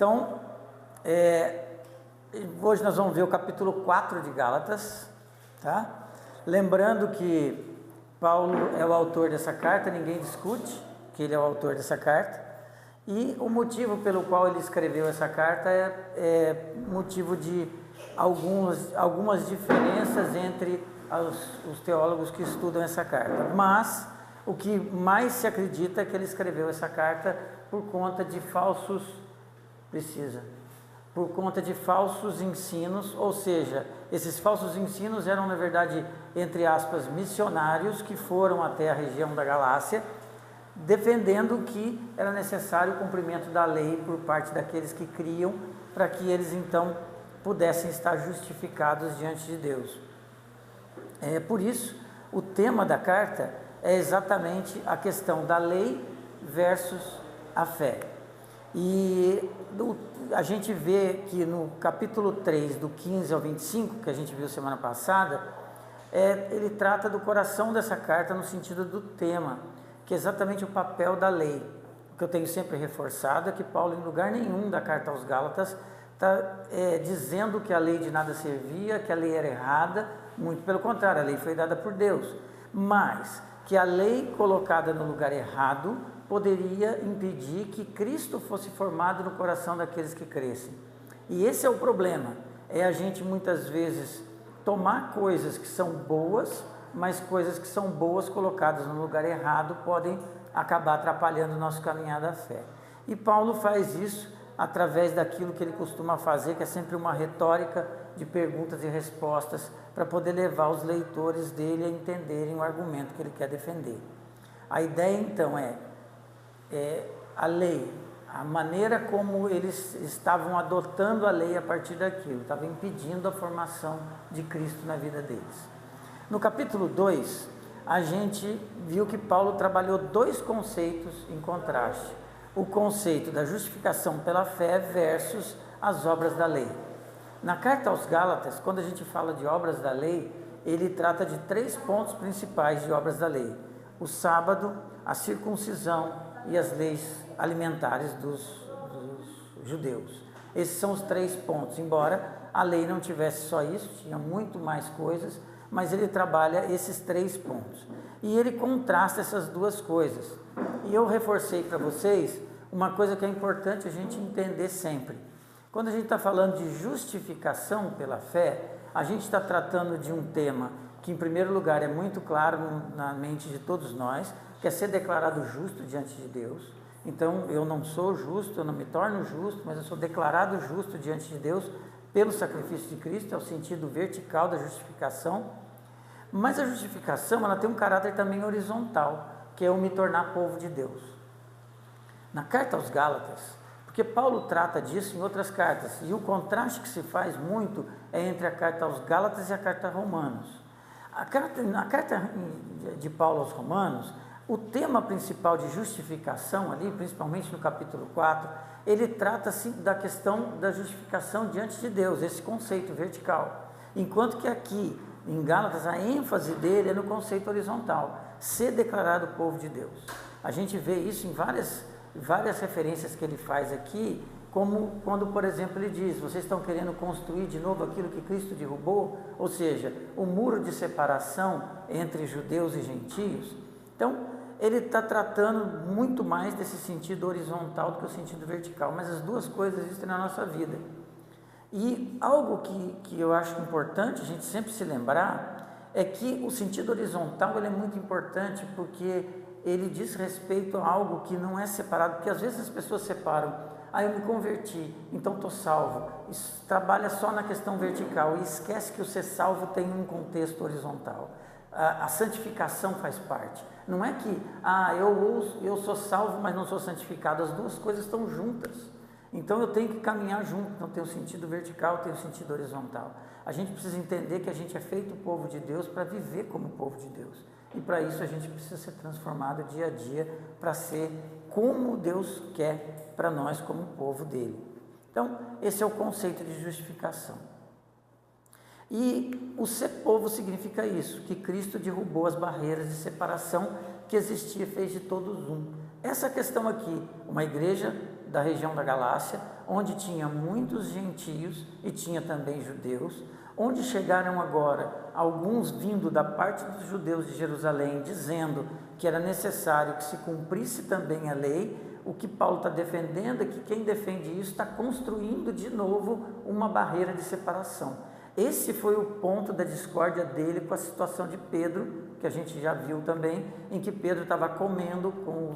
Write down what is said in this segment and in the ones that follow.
Então, hoje nós vamos ver o capítulo 4 de Gálatas, tá? Lembrando que Paulo é o autor dessa carta, ninguém discute que ele é o autor dessa carta, e o motivo pelo qual ele escreveu essa carta é motivo de algumas diferenças entre os teólogos que estudam essa carta, mas o que mais se acredita é que ele escreveu essa carta por conta de falsos ensinos, ou seja, esses falsos ensinos eram na verdade, entre aspas, missionários que foram até a região da Galácia, defendendo que era necessário o cumprimento da lei por parte daqueles que criam, para que eles então pudessem estar justificados diante de Deus. Por isso, o tema da carta é exatamente a questão da lei versus a fé. E a gente vê que no capítulo 3, do 15 ao 25, que a gente viu semana passada, ele trata do coração dessa carta no sentido do tema, que é exatamente o papel da lei. O que eu tenho sempre reforçado é que Paulo, em lugar nenhum da carta aos Gálatas, está dizendo que a lei de nada servia, que a lei era errada, muito pelo contrário, a lei foi dada por Deus, mas que a lei colocada no lugar errado poderia impedir que Cristo fosse formado no coração daqueles que crescem. E esse é o problema, a gente muitas vezes tomar coisas que são boas, mas coisas que são boas colocadas no lugar errado podem acabar atrapalhando o nosso caminhar da fé. E Paulo faz isso através daquilo que ele costuma fazer, que é sempre uma retórica de perguntas e respostas, para poder levar os leitores dele a entenderem o argumento que ele quer defender. A ideia então é a lei, a maneira como eles estavam adotando a lei a partir daquilo, estava impedindo a formação de Cristo na vida deles. No capítulo 2, a gente viu que Paulo trabalhou dois conceitos em contraste. O conceito da justificação pela fé versus as obras da lei. Na carta aos Gálatas, quando a gente fala de obras da lei, ele trata de 3 pontos principais de obras da lei: o sábado, a circuncisão e as leis alimentares dos judeus. Esses são os 3 pontos, embora a lei não tivesse só isso, tinha muito mais coisas, mas ele trabalha esses 3 pontos. E ele contrasta essas duas coisas. E eu reforcei para vocês uma coisa que é importante a gente entender sempre. Quando a gente está falando de justificação pela fé, a gente está tratando de um tema que, em primeiro lugar, é muito claro na mente de todos nós, que é ser declarado justo diante de Deus. Então, eu não sou justo, eu não me torno justo, mas eu sou declarado justo diante de Deus pelo sacrifício de Cristo, é o sentido vertical da justificação. Mas a justificação, ela tem um caráter também horizontal, que é eu me tornar povo de Deus. Na carta aos Gálatas, porque Paulo trata disso em outras cartas, e o contraste que se faz muito é entre a carta aos Gálatas e a carta a Romanos. Na carta de Paulo aos Romanos, o tema principal de justificação ali, principalmente no capítulo 4, ele trata-se da questão da justificação diante de Deus, esse conceito vertical. Enquanto que aqui, em Gálatas, a ênfase dele é no conceito horizontal, ser declarado povo de Deus. A gente vê isso em várias referências que ele faz aqui, como quando, por exemplo, ele diz: vocês estão querendo construir de novo aquilo que Cristo derrubou, ou seja, o muro de separação entre judeus e gentios. Então, ele está tratando muito mais desse sentido horizontal do que o sentido vertical, mas as duas coisas existem na nossa vida. E algo que eu acho importante a gente sempre se lembrar é que o sentido horizontal ele é muito importante, porque ele diz respeito a algo que não é separado, porque às vezes as pessoas separam: eu me converti, então estou salvo. Isso trabalha só na questão vertical e esquece que o ser salvo tem um contexto horizontal. A santificação faz parte. Não é que eu sou salvo, mas não sou santificado. As duas coisas estão juntas. Então eu tenho que caminhar junto. Então tem o sentido vertical, tem o sentido horizontal. A gente precisa entender que a gente é feito povo de Deus para viver como povo de Deus. E para isso a gente precisa ser transformado dia a dia para ser como Deus quer para nós como povo dele. Então esse é o conceito de justificação. E o ser povo significa isso, que Cristo derrubou as barreiras de separação que existia e fez de todos um. Essa questão aqui, uma igreja da região da Galácia, onde tinha muitos gentios e tinha também judeus, onde chegaram agora alguns vindo da parte dos judeus de Jerusalém, dizendo que era necessário que se cumprisse também a lei. O que Paulo está defendendo é que quem defende isso está construindo de novo uma barreira de separação. Esse foi o ponto da discórdia dele com a situação de Pedro, que a gente já viu também, em que Pedro estava comendo com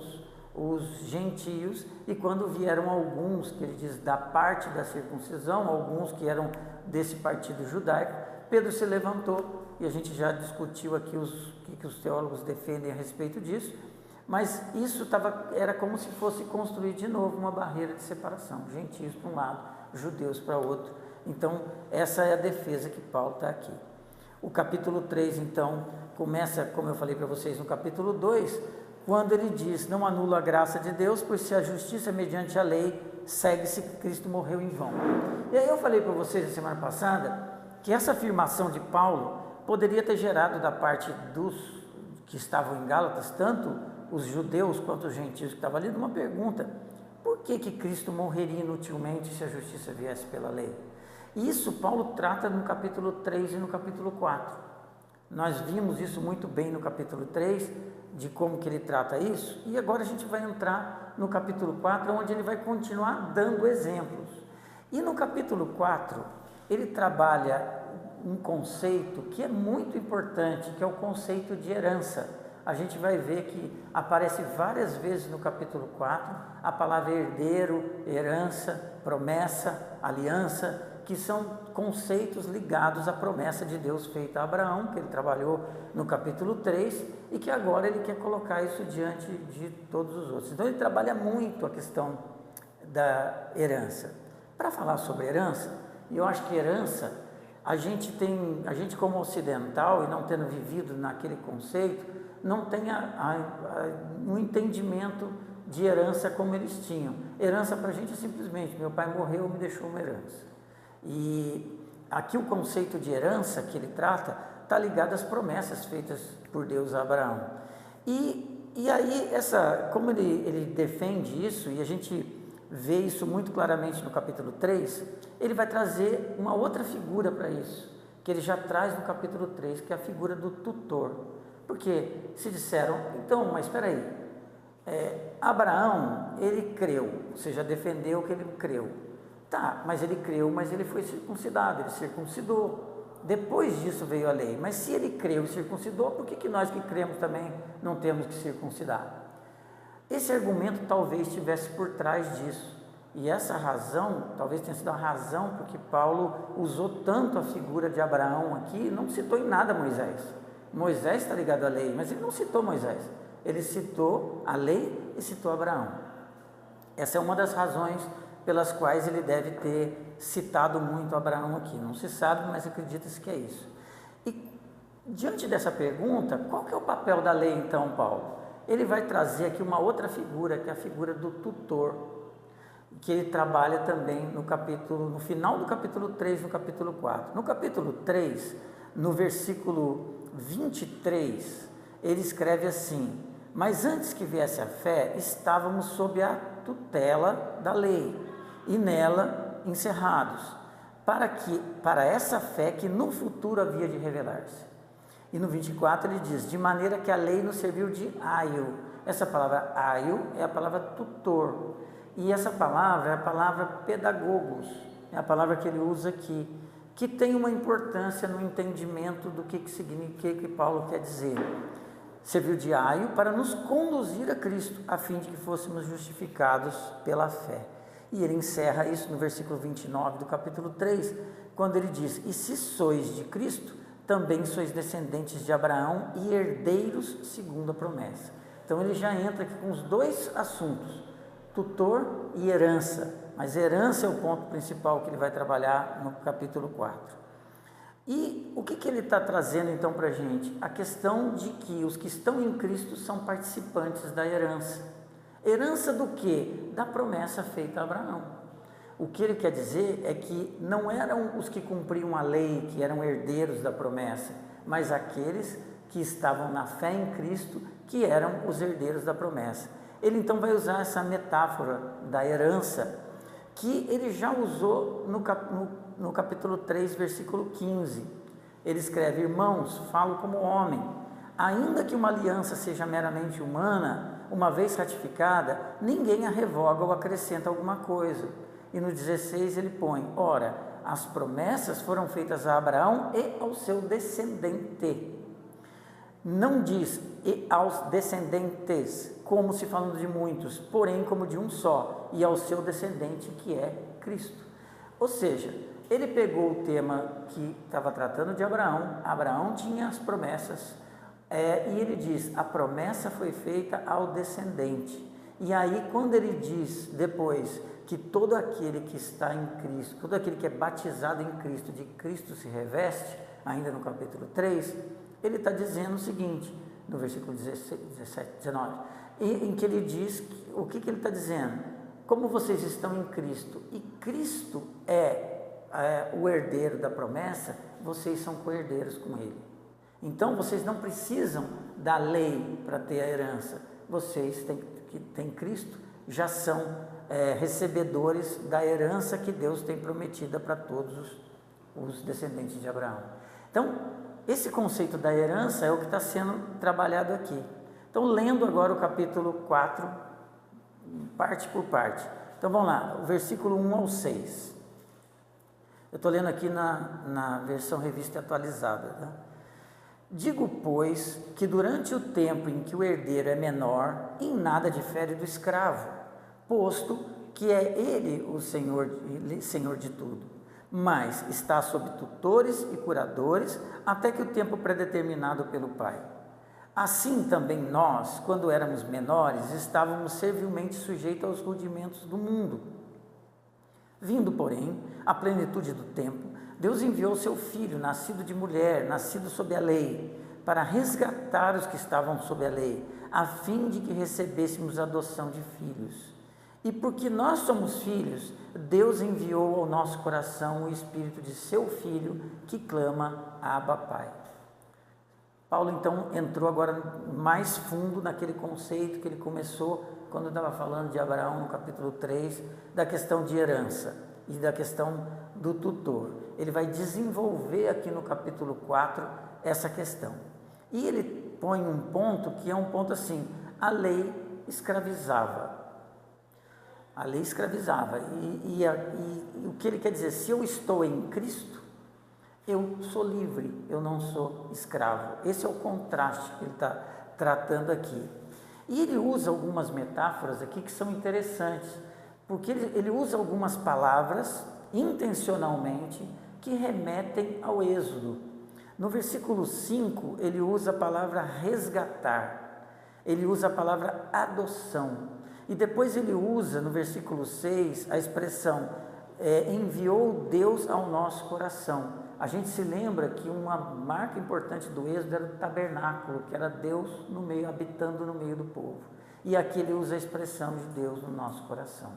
os gentios, e quando vieram alguns, que ele diz, da parte da circuncisão, alguns que eram desse partido judaico, Pedro se levantou, e a gente já discutiu aqui o que os teólogos defendem a respeito disso, mas isso era como se fosse construir de novo uma barreira de separação, gentios para um lado, judeus para outro. Então, essa é a defesa que Paulo está aqui. O capítulo 3, então, começa, como eu falei para vocês, no capítulo 2, quando ele diz, não anula a graça de Deus, pois se a justiça mediante a lei, segue-se que Cristo morreu em vão. E aí eu falei para vocês na semana passada, que essa afirmação de Paulo poderia ter gerado da parte dos que estavam em Gálatas, tanto os judeus quanto os gentios que estavam ali, uma pergunta: por que Cristo morreria inutilmente se a justiça viesse pela lei? Isso Paulo trata no capítulo 3 e no capítulo 4. Nós vimos isso muito bem no capítulo 3, de como que ele trata isso, e agora a gente vai entrar no capítulo 4, onde ele vai continuar dando exemplos. E no capítulo 4, ele trabalha um conceito que é muito importante, que é o conceito de herança. A gente vai ver que aparece várias vezes no capítulo 4 a palavra herdeiro, herança, promessa, aliança, que são conceitos ligados à promessa de Deus feita a Abraão, que ele trabalhou no capítulo 3, e que agora ele quer colocar isso diante de todos os outros. Então ele trabalha muito a questão da herança. Para falar sobre herança, e eu acho que herança, a gente como ocidental, e não tendo vivido naquele conceito, não tem um entendimento de herança como eles tinham. Herança para a gente é simplesmente, meu pai morreu, me deixou uma herança. E aqui o conceito de herança que ele trata está ligado às promessas feitas por Deus a Abraão. E aí, como ele defende isso, e a gente vê isso muito claramente no capítulo 3, ele vai trazer uma outra figura para isso, que ele já traz no capítulo 3, que é a figura do tutor. Porque se disseram, então, mas espera aí, Abraão, ele creu, ou seja, defendeu que ele creu. Tá, mas ele creu, mas ele foi circuncidado, ele circuncidou. Depois disso veio a lei. Mas se ele creu e circuncidou, por que nós que cremos também não temos que circuncidar? Esse argumento talvez estivesse por trás disso. E essa razão, talvez tenha sido a razão porque Paulo usou tanto a figura de Abraão aqui, não citou em nada Moisés. Moisés está ligado à lei, mas ele não citou Moisés. Ele citou a lei e citou Abraão. Essa é uma das razões pelas quais ele deve ter citado muito Abraão aqui. Não se sabe, mas acredita-se que é isso. E diante dessa pergunta, qual que é o papel da lei então, Paulo? Ele vai trazer aqui uma outra figura, que é a figura do tutor, que ele trabalha também no final do capítulo 3, no capítulo 4. No capítulo 3, no versículo 23, ele escreve assim: mas antes que viesse a fé, estávamos sob a tutela da lei, e nela encerrados, para essa fé que no futuro havia de revelar-se. E no 24 ele diz: de maneira que a lei nos serviu de aio. Essa palavra aio é a palavra tutor, e essa palavra é a palavra pedagogos, é a palavra que ele usa aqui, que tem uma importância no entendimento do que significa, que Paulo quer dizer. Serviu de aio para nos conduzir a Cristo, a fim de que fôssemos justificados pela fé. E ele encerra isso no versículo 29 do capítulo 3, quando ele diz: e se sois de Cristo, também sois descendentes de Abraão e herdeiros segundo a promessa. Então ele já entra aqui com os dois assuntos, tutor e herança, mas herança é o ponto principal que ele vai trabalhar no capítulo 4. E o que ele está trazendo então para a gente? A questão de que os que estão em Cristo são participantes da herança. Herança do quê? Da promessa feita a Abraão. O que ele quer dizer é que não eram os que cumpriam a lei que eram herdeiros da promessa, mas aqueles que estavam na fé em Cristo que eram os herdeiros da promessa. ele então vai usar essa metáfora da herança, que ele já usou no capítulo 3, versículo 15. Ele escreve: irmãos, falo como homem, ainda que uma aliança seja meramente humana, uma vez ratificada, ninguém a revoga ou acrescenta alguma coisa. E no 16 ele põe: ora, as promessas foram feitas a Abraão e ao seu descendente. Não diz e aos descendentes, como se falando de muitos, porém como de um só, e ao seu descendente, que é Cristo. Ou seja, ele pegou o tema que estava tratando de Abraão. Abraão tinha as promessas, e ele diz: a promessa foi feita ao descendente. E aí, quando ele diz depois que todo aquele que está em Cristo, todo aquele que é batizado em Cristo, de Cristo se reveste, ainda no capítulo 3, ele está dizendo o seguinte, no versículo 16, 17, 19, em que ele diz, o que ele está dizendo? Como vocês estão em Cristo, e Cristo é o herdeiro da promessa, vocês são co-herdeiros com Ele. Então, vocês não precisam da lei para ter a herança. Vocês que têm Cristo já são recebedores da herança que Deus tem prometida para todos os descendentes de Abraão. Então, esse conceito da herança é o que está sendo trabalhado aqui. Então, lendo agora o capítulo 4, parte por parte. Então, vamos lá, o versículo 1 ao 6. Eu estou lendo aqui na versão revista atualizada. Tá? Digo, pois, que durante o tempo em que o herdeiro é menor, em nada difere do escravo, posto que é ele o senhor de tudo, mas está sob tutores e curadores até que o tempo predeterminado pelo Pai. Assim também nós, quando éramos menores, estávamos servilmente sujeitos aos rudimentos do mundo. Vindo, porém, à plenitude do tempo, Deus enviou seu Filho, nascido de mulher, nascido sob a lei, para resgatar os que estavam sob a lei, a fim de que recebêssemos a adoção de filhos. E porque nós somos filhos, Deus enviou ao nosso coração o Espírito de seu Filho, que clama: Abba, Pai. Paulo então entrou agora mais fundo naquele conceito que ele começou quando estava falando de Abraão no capítulo 3, da questão de herança e da questão do tutor. Ele vai desenvolver aqui no capítulo 4 essa questão. E ele põe um ponto que é um ponto assim: a lei escravizava. A lei escravizava. E o que ele quer dizer? Se eu estou em Cristo, eu sou livre, eu não sou escravo. Esse é o contraste que ele está tratando aqui. E ele usa algumas metáforas aqui que são interessantes, porque ele usa algumas palavras intencionalmente que remetem ao Êxodo. No versículo 5, ele usa a palavra resgatar, ele usa a palavra adoção, e depois ele usa no versículo 6 a expressão enviou Deus ao nosso coração. A gente se lembra que uma marca importante do Êxodo era o tabernáculo, que era Deus no meio, habitando no meio do povo. E aqui ele usa a expressão de Deus no nosso coração.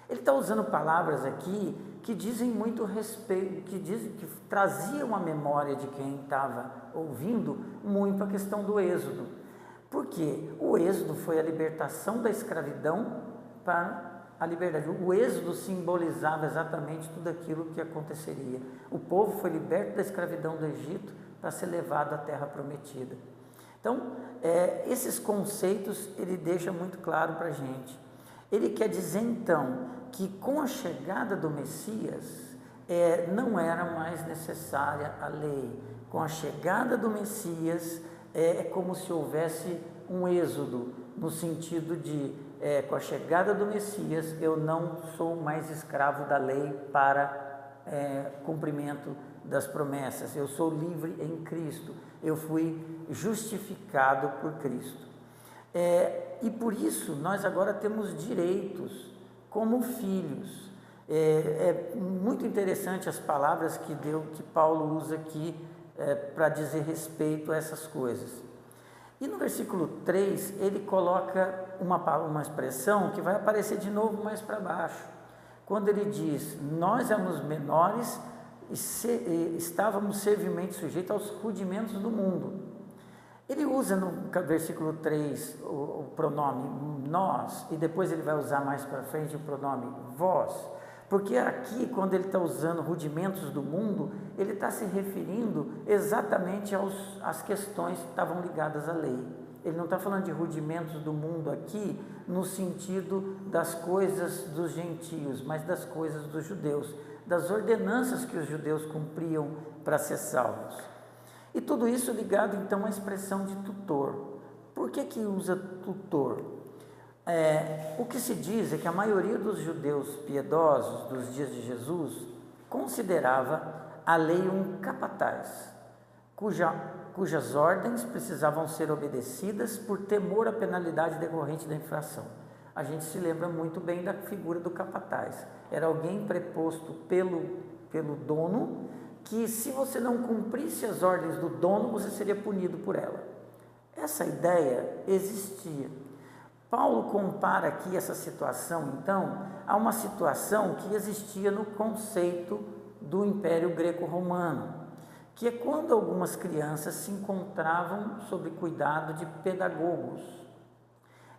Ele está usando palavras aqui que dizem muito respeito, que traziam a memória de quem estava ouvindo muito a questão do Êxodo. Porque o Êxodo foi a libertação da escravidão para a liberdade. O Êxodo simbolizava exatamente tudo aquilo que aconteceria. O povo foi liberto da escravidão do Egito para ser levado à terra prometida. Então, esses conceitos ele deixa muito claro para a gente. Ele quer dizer então que com a chegada do Messias não era mais necessária a lei. Com a chegada do Messias é como se houvesse um êxodo, no sentido de com a chegada do Messias eu não sou mais escravo da lei para cumprimento das promessas. Eu sou livre em Cristo, eu fui justificado por Cristo. E por isso nós agora temos direitos como filhos. É muito interessante as palavras que Paulo usa aqui para dizer respeito a essas coisas. E no versículo 3 ele coloca uma expressão que vai aparecer de novo mais para baixo, quando ele diz: nós éramos menores e estávamos servilmente sujeitos aos rudimentos do mundo. Ele usa no versículo 3 o pronome nós, e depois ele vai usar mais para frente o pronome vós, porque aqui, quando ele está usando rudimentos do mundo, ele está se referindo exatamente às questões que estavam ligadas à lei. Ele não está falando de rudimentos do mundo aqui, no sentido das coisas dos gentios, mas das coisas dos judeus, das ordenanças que os judeus cumpriam para ser salvos. E tudo isso ligado então à expressão de tutor. Por que usa tutor? O que se diz é que a maioria dos judeus piedosos dos dias de Jesus considerava a lei um capataz, cujas ordens precisavam ser obedecidas por temor à penalidade decorrente da infração. A gente se lembra muito bem da figura do capataz. Era alguém preposto pelo dono, que se você não cumprisse as ordens do dono, você seria punido por ela. Essa ideia existia. Paulo compara aqui essa situação, então, a uma situação que existia no conceito do Império Greco-Romano, que é quando algumas crianças se encontravam sob cuidado de pedagogos.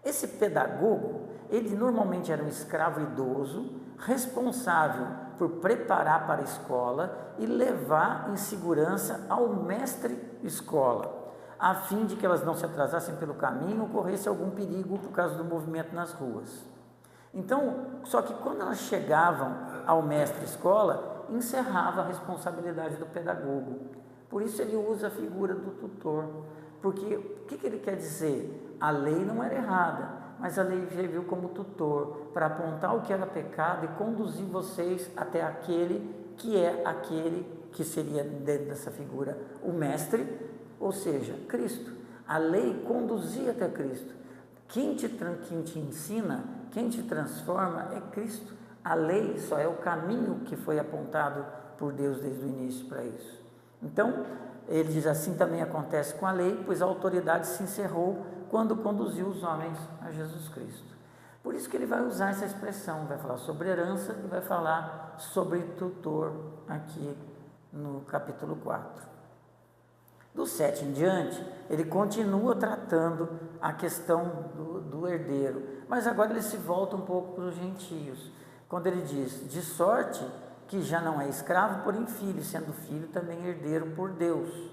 Esse pedagogo, ele normalmente era um escravo idoso, responsável por preparar para a escola e levar em segurança ao mestre-escola, a fim de que elas não se atrasassem pelo caminho ou corresse algum perigo por causa do movimento nas ruas. Então, só que quando elas chegavam ao mestre-escola, encerrava a responsabilidade do pedagogo. Por isso ele usa a figura do tutor, porque o que ele quer dizer? A lei não era errada, mas a lei serviu como tutor para apontar o que era pecado e conduzir vocês até aquele que seria, dentro dessa figura, o mestre, ou seja, Cristo. A lei conduzia até Cristo. Quem te ensina, quem te transforma é Cristo. A lei só é o caminho que foi apontado por Deus desde o início para isso. Então, ele diz assim também acontece com a lei, pois a autoridade se encerrou quando conduziu os homens a Jesus Cristo. Por isso que ele vai usar essa expressão, vai falar sobre herança e vai falar sobre tutor aqui no capítulo 4. Do 7 em diante, ele continua tratando a questão do herdeiro, mas agora ele se volta um pouco para os gentios, quando ele diz, de sorte que já não é escravo, porém filho, sendo filho também herdeiro por Deus.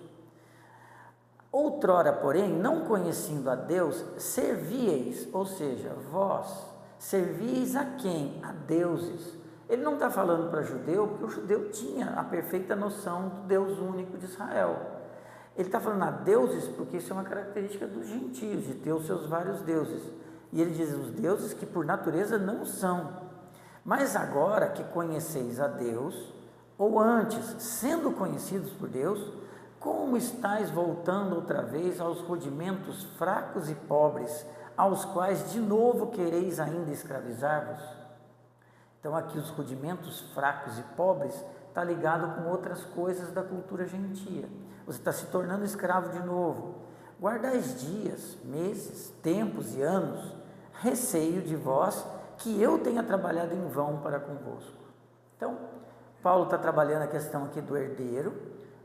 Outrora, porém, não conhecendo a Deus, servíeis, ou seja, vós, servíeis a quem? A deuses. Ele não está falando para judeu, porque o judeu tinha a perfeita noção do Deus único de Israel. Ele está falando a deuses porque isso é uma característica dos gentios, de ter os seus vários deuses. E ele diz os deuses que por natureza não são. Mas agora que conheceis a Deus, ou antes, sendo conhecidos por Deus, como estáis voltando outra vez aos rudimentos fracos e pobres, aos quais de novo quereis ainda escravizar-vos? Então aqui os rudimentos fracos e pobres está ligado com outras coisas da cultura gentia. Você está se tornando escravo de novo. Guardais dias, meses, tempos e anos, receio de vós que eu tenha trabalhado em vão para convosco. Então, Paulo está trabalhando a questão aqui do herdeiro.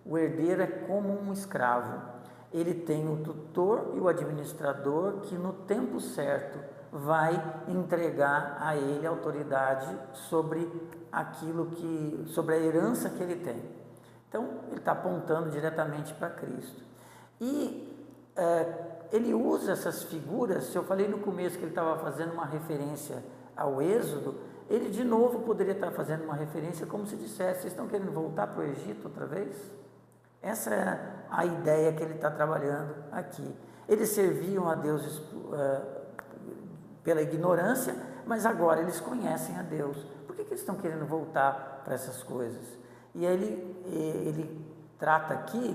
O herdeiro é como um escravo. Ele tem o tutor e o administrador que no tempo certo vai entregar a ele a autoridade sobre sobre a herança que ele tem. Então, ele está apontando diretamente para Cristo. E ele usa essas figuras, se eu falei no começo que ele estava fazendo uma referência ao Êxodo, ele de novo poderia estar fazendo uma referência como se dissesse, vocês estão querendo voltar para o Egito outra vez? Essa é a ideia que ele está trabalhando aqui. Eles serviam a Deus pela ignorância, mas agora eles conhecem a Deus. Por que eles estão querendo voltar para essas coisas? E aí ele trata aqui,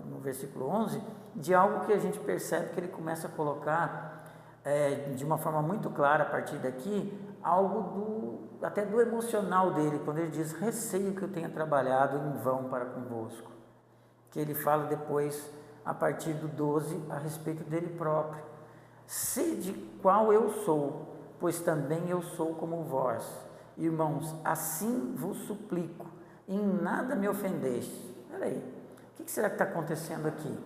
no versículo 11, de algo que a gente percebe que ele começa a colocar de uma forma muito clara a partir daqui, algo até do emocional dele, quando ele diz, receio que eu tenha trabalhado em vão para convosco. Que ele fala depois, a partir do 12, a respeito dele próprio. Sede qual eu sou, pois também eu sou como vós. Irmãos, assim vos suplico, em nada me ofendeste. Espera aí, o que será que está acontecendo aqui?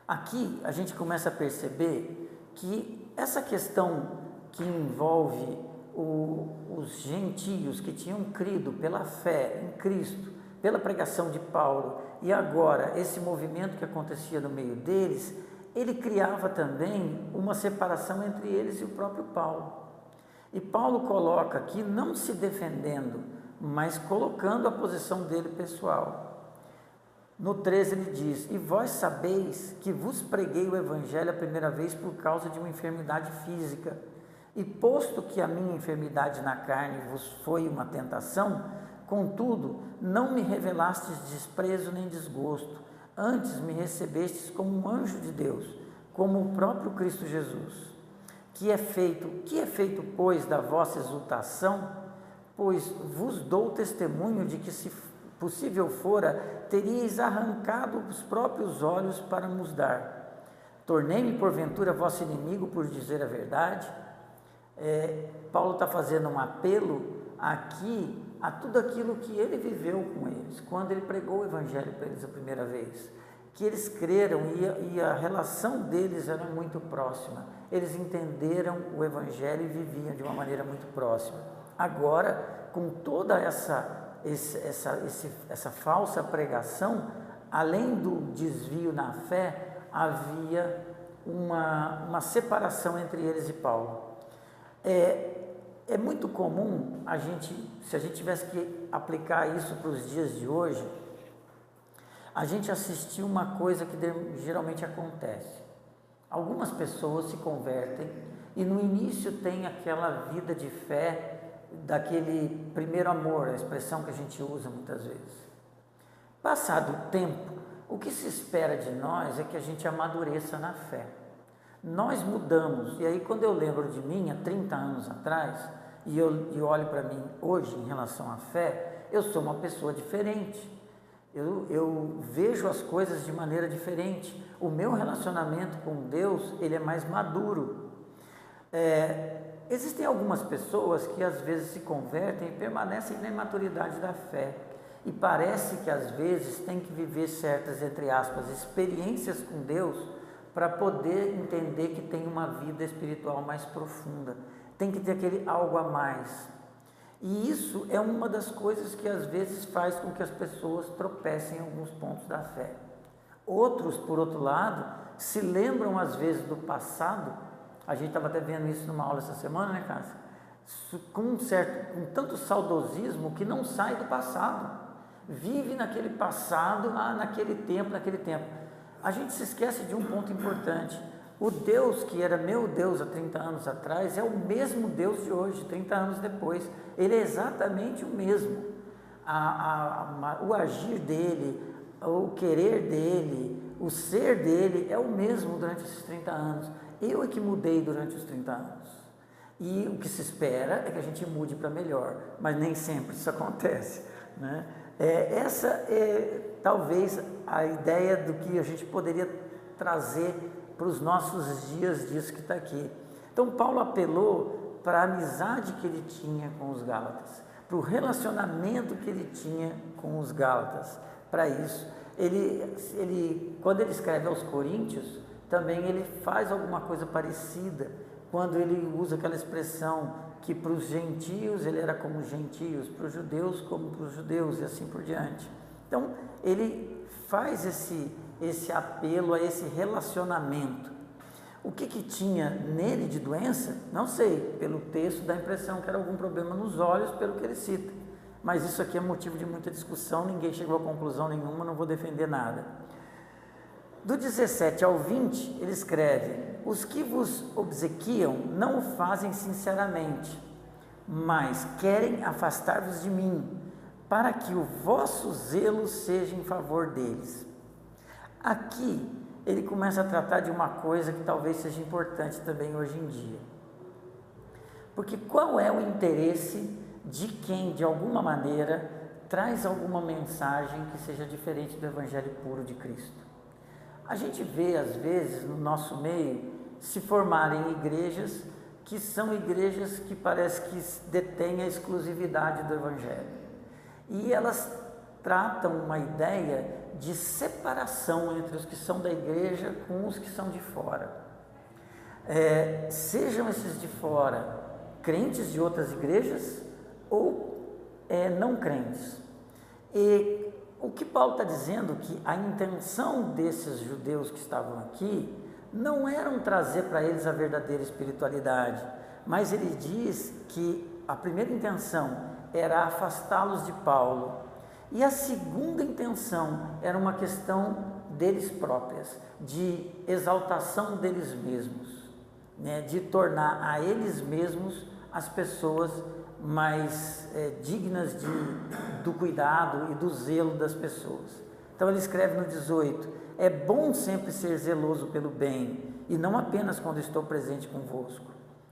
Aqui a gente começa a perceber que essa questão que envolve os gentios que tinham crido pela fé em Cristo, pela pregação de Paulo, e agora esse movimento que acontecia no meio deles, ele criava também uma separação entre eles e o próprio Paulo. E Paulo coloca aqui, não se defendendo, mas colocando a posição dele pessoal. No 13 ele diz: e vós sabeis que vos preguei o Evangelho a primeira vez por causa de uma enfermidade física, e posto que a minha enfermidade na carne vos foi uma tentação, contudo, não me revelastes desprezo nem desgosto, antes me recebestes como um anjo de Deus, como o próprio Cristo Jesus. Que é feito, pois, da vossa exultação? Pois vos dou testemunho de que, se possível fora, teríeis arrancado os próprios olhos para nos dar. Tornei-me, porventura, vosso inimigo por dizer a verdade? Paulo está fazendo um apelo aqui a tudo aquilo que ele viveu com eles, quando ele pregou o Evangelho para eles a primeira vez, que eles creram e a relação deles era muito próxima, eles entenderam o Evangelho e viviam de uma maneira muito próxima. Agora, com toda essa falsa pregação, além do desvio na fé, havia uma separação entre eles e Paulo. É muito comum se a gente tivesse que aplicar isso para os dias de hoje, a gente assistir uma coisa que geralmente acontece. Algumas pessoas se convertem e no início tem aquela vida de fé, daquele primeiro amor, a expressão que a gente usa muitas vezes. Passado o tempo, o que se espera de nós é que a gente amadureça na fé. Nós mudamos, e aí quando eu lembro de mim, há 30 anos atrás, e eu olho para mim hoje em relação à fé, eu sou uma pessoa diferente. Eu vejo as coisas de maneira diferente. O meu relacionamento com Deus, ele é mais maduro. Existem algumas pessoas que às vezes se convertem e permanecem na imaturidade da fé. E parece que às vezes tem que viver certas, entre aspas, experiências com Deus para poder entender que tem uma vida espiritual mais profunda. Tem que ter aquele algo a mais. E isso é uma das coisas que às vezes faz com que as pessoas tropecem em alguns pontos da fé. Outros, por outro lado, se lembram às vezes do passado. A gente estava até vendo isso numa aula essa semana, né, Cássia? Com tanto saudosismo que não sai do passado. Vive naquele passado, naquele tempo. A gente se esquece de um ponto importante. O Deus que era meu Deus há 30 anos atrás é o mesmo Deus de hoje, 30 anos depois. Ele é exatamente o mesmo. O agir dele, o querer dele, o ser dele é o mesmo durante esses 30 anos. Eu é que mudei durante os 30 anos. E o que se espera é que a gente mude para melhor, mas nem sempre isso acontece, né? Essa é talvez a ideia do que a gente poderia trazer para os nossos dias disso que está aqui. Então Paulo apelou para a amizade que ele tinha com os Gálatas, para o relacionamento que ele tinha com os Gálatas. Para isso, quando ele escreve aos Coríntios, também ele faz alguma coisa parecida, quando ele usa aquela expressão que para os gentios ele era como os gentios, para os judeus como para os judeus e assim por diante. Então ele faz esse apelo a esse relacionamento. O que tinha nele de doença? Não sei, pelo texto dá a impressão que era algum problema nos olhos, pelo que ele cita. Mas isso aqui é motivo de muita discussão, ninguém chegou a conclusão nenhuma, não vou defender nada. Do 17 ao 20, ele escreve: os que vos obsequiam não o fazem sinceramente, mas querem afastar-vos de mim, para que o vosso zelo seja em favor deles. Aqui ele começa a tratar de uma coisa que talvez seja importante também hoje em dia. Porque qual é o interesse de quem, de alguma maneira, traz alguma mensagem que seja diferente do Evangelho puro de Cristo? A gente vê, às vezes, no nosso meio, se formarem igrejas que são igrejas que parece que detêm a exclusividade do Evangelho. E elas tratam uma ideia de separação entre os que são da igreja com os que são de fora. sejam esses de fora crentes de outras igrejas ou não crentes. E o que Paulo está dizendo que a intenção desses judeus que estavam aqui não eram trazer para eles a verdadeira espiritualidade, mas ele diz que a primeira intenção era afastá-los de Paulo, e a segunda intenção era uma questão deles próprias, de exaltação deles mesmos, né, de tornar a eles mesmos as pessoas mais dignas do cuidado e do zelo das pessoas. Então ele escreve no 18: é bom sempre ser zeloso pelo bem, e não apenas quando estou presente convosco.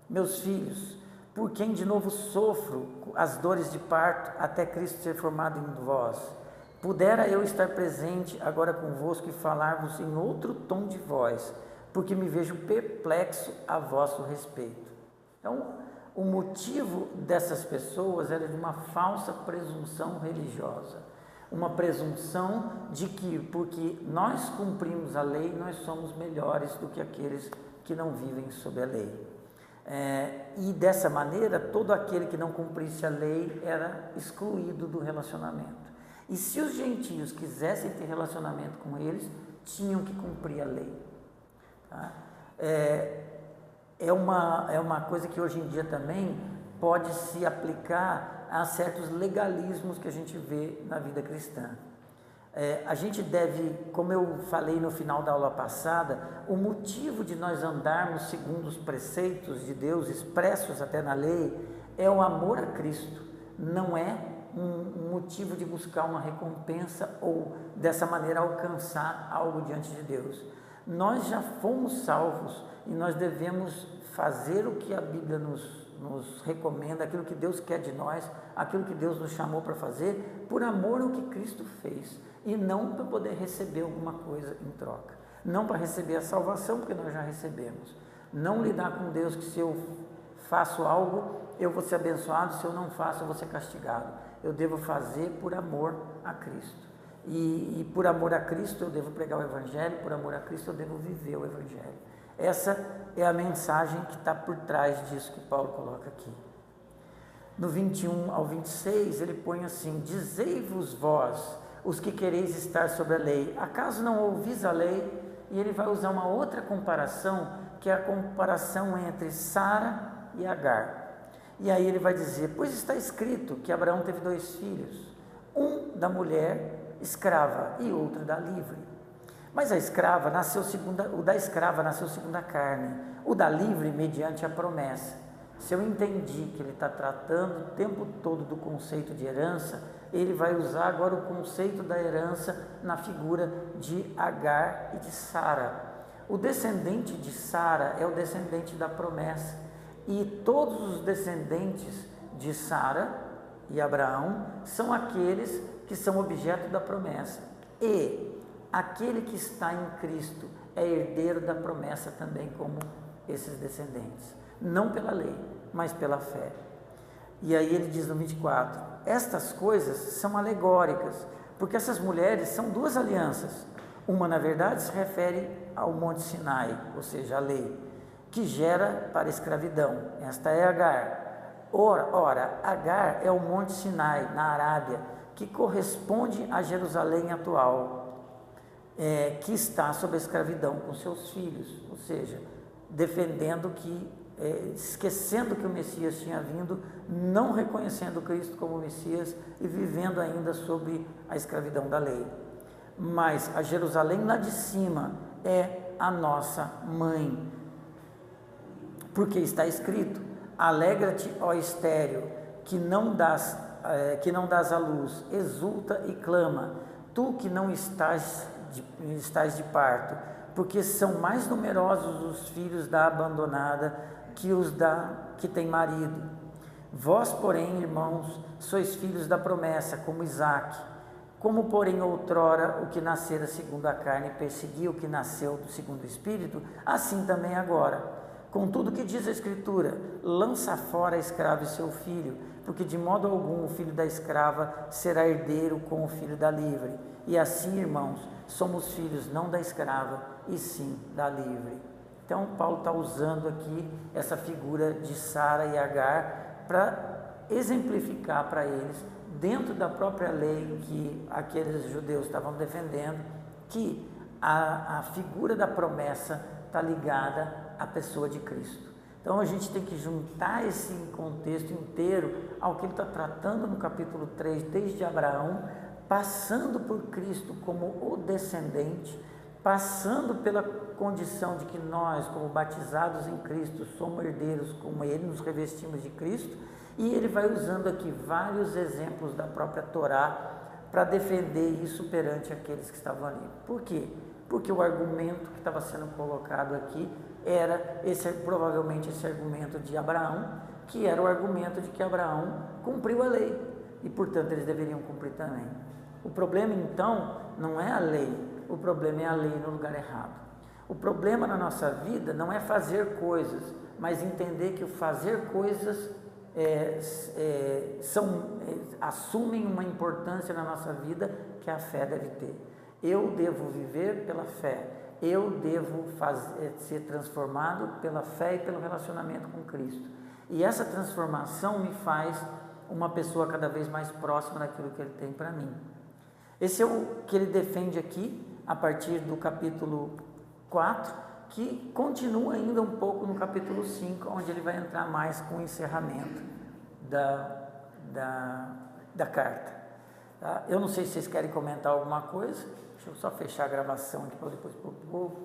Meus filhos, por quem de novo sofro as dores de parto, até Cristo ser formado em vós, pudera eu estar presente agora convosco e falar-vos em outro tom de voz, porque me vejo perplexo a vosso respeito. Então, o motivo dessas pessoas era de uma falsa presunção religiosa, uma presunção de que, porque nós cumprimos a lei, nós somos melhores do que aqueles que não vivem sob a lei. E dessa maneira, todo aquele que não cumprisse a lei era excluído do relacionamento. E se os gentios quisessem ter relacionamento com eles, tinham que cumprir a lei. Tá? É uma coisa que hoje em dia também pode se aplicar a certos legalismos que a gente vê na vida cristã. A gente deve, como eu falei no final da aula passada, o motivo de nós andarmos segundo os preceitos de Deus, expressos até na lei, é o amor a Cristo, não é um motivo de buscar uma recompensa ou dessa maneira alcançar algo diante de Deus. Nós já fomos salvos e nós devemos fazer o que a Bíblia nos recomenda, aquilo que Deus quer de nós, aquilo que Deus nos chamou para fazer, por amor ao que Cristo fez, e não para poder receber alguma coisa em troca, não para receber a salvação, porque nós já recebemos, não lidar com Deus que se eu faço algo, eu vou ser abençoado, se eu não faço, eu vou ser castigado. Eu devo fazer por amor a Cristo, e por amor a Cristo eu devo pregar o Evangelho, por amor a Cristo eu devo viver o Evangelho. Essa é a mensagem que está por trás disso que Paulo coloca aqui. No 21 ao 26, ele põe assim: dizei-vos vós, os que quereis estar sobre a lei, acaso não ouvis a lei? E ele vai usar uma outra comparação, que é a comparação entre Sara e Agar. E aí ele vai dizer: pois está escrito que Abraão teve 2 filhos, um da mulher escrava e outro da livre. Mas o da escrava nasceu segundo a carne, o da livre mediante a promessa. Se eu entendi que ele está tratando o tempo todo do conceito de herança, ele vai usar agora o conceito da herança na figura de Agar e de Sara. O descendente de Sara é o descendente da promessa, e todos os descendentes de Sara e Abraão são aqueles que são objeto da promessa. E aquele que está em Cristo é herdeiro da promessa também, como esses descendentes, não pela lei, mas pela fé. E aí ele diz no 24: estas coisas são alegóricas, porque essas mulheres são 2 alianças. Uma, na verdade, se refere ao Monte Sinai, ou seja, a lei, que gera para a escravidão. Esta é Agar. Ora, Agar é o Monte Sinai, na Arábia, que corresponde a Jerusalém atual, que está sob a escravidão com seus filhos, ou seja, defendendo que, esquecendo que o Messias tinha vindo, não reconhecendo Cristo como Messias e vivendo ainda sob a escravidão da lei. Mas a Jerusalém lá de cima é a nossa mãe, porque está escrito: alegra-te, ó estéril, que não dás à luz, exulta e clama, tu que não estás de parto, porque são mais numerosos os filhos da abandonada que os que tem marido. Vós, porém, irmãos, sois filhos da promessa, como Isaque. Como, porém, outrora o que nascera segundo a carne perseguiu o que nasceu segundo o Espírito, assim também agora. Contudo, que diz a Escritura: lança fora a escrava e seu filho, porque de modo algum o filho da escrava será herdeiro com o filho da livre. E assim, irmãos, somos filhos não da escrava, e sim da livre. Então, Paulo está usando aqui essa figura de Sara e Agar para exemplificar para eles, dentro da própria lei que aqueles judeus estavam defendendo, que a figura da promessa está ligada à pessoa de Cristo. Então a gente tem que juntar esse contexto inteiro ao que ele está tratando no capítulo 3, desde Abraão, passando por Cristo como o descendente, passando pela condição de que nós, como batizados em Cristo, somos herdeiros como Ele, nos revestimos de Cristo, e ele vai usando aqui vários exemplos da própria Torá para defender isso perante aqueles que estavam ali. Por quê? Porque o argumento que estava sendo colocado aqui era provavelmente esse argumento de Abraão, que era o argumento de que Abraão cumpriu a lei e, portanto, eles deveriam cumprir também. O problema, então, não é a lei, o problema é a lei no lugar errado. O problema na nossa vida não é fazer coisas, mas entender que o fazer coisas assumem uma importância na nossa vida que a fé deve ter. Eu devo viver pela fé, eu devo ser transformado pela fé e pelo relacionamento com Cristo. E essa transformação me faz uma pessoa cada vez mais próxima daquilo que Ele tem para mim. Esse é o que ele defende aqui, a partir do capítulo 4, que continua ainda um pouco no capítulo 5, onde ele vai entrar mais com o encerramento da carta. Tá? Eu não sei se vocês querem comentar alguma coisa. Deixa eu só fechar a gravação aqui para depois pôr o povo.